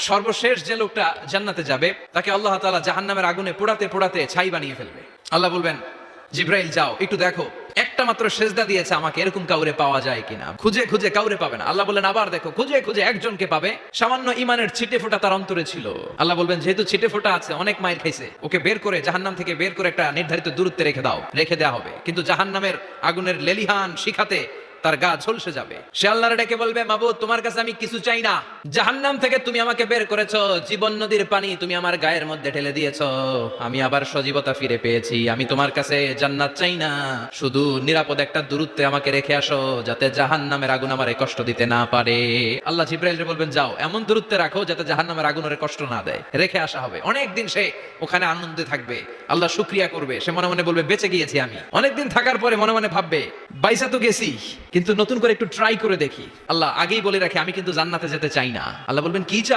সর্বশেষ যে লোকটা জান্নাতে যাবে তাকে আল্লাহ তাআলা জাহান্নামের আগুনে পোড়াতে পোড়াতে ছাই বানিয়ে ফেলবে। আল্লাহ বলবেন, জিব্রাইল যাও একটু দেখো একটা মাত্র সেজদা দিয়েছে আমাকে, এরকম কাউরে পাওয়া যায় কিনা। খুঁজে খুঁজে কাউরে পাবে না। আল্লাহ বললেন আবার দেখো, খুঁজে খুঁজে একজনকে পাবে, সামান্য ইমানের ছিটে ফোঁটা তার অন্তরে ছিল। আল্লাহ বলবেন যেহেতু ছিটে ফোঁটা আছে, অনেক মায়ের খাইছে, ওকে বের করে জাহান্নাম থেকে বের করে একটা নির্ধারিত দূরত্বে রেখে দাও, রেখে দেওয়া হবে। কিন্তু জাহান্নামের আগুনের লেলিহান শিখাতে তার গা ঝলসে যাবে। সে আল্লাহর ডেকে বলবে, মাবুদ তোমার কাছে আমি কিছু চাই না, জাহান্নাম থেকে তুমি আমাকে বের করেছো, জীবন নদীর পানি তুমি আমার গায়ের মধ্যে ঢেলে দিয়েছো, আমি আবার সজীবতা ফিরে পেয়েছি, আমি তোমার কাছে জান্নাত চাই না, শুধু নিরাপদ একটা দূরত্বে আমাকে রেখে আসো যাতে জাহান্নামের আগুন আমারে কষ্ট দিতে না পারে। আল্লাহ জিব্রাইলকে বলবেন যাও এমন দূরত্বে রাখো যাতে জাহান্নামের আগুন ওরে কষ্ট না দেয়, রেখে আসা হবে। অনেকদিন সে ওখানে আনন্দে থাকবে, আল্লাহ শুকরিয়া করবে, সে মনে মনে বলবে বেঁচে গিয়েছি আমি। অনেকদিন থাকার পরে মনে মনে ভাববে বাইসা তো গেছি, কিন্তু নতুন করে একটু ট্রাই করে দেখি। আল্লাহ আগেই বলে রাখে আমি কিন্তু জান্নাতে যেতে চাই না। আল্লাহ বলবেন কি চাও?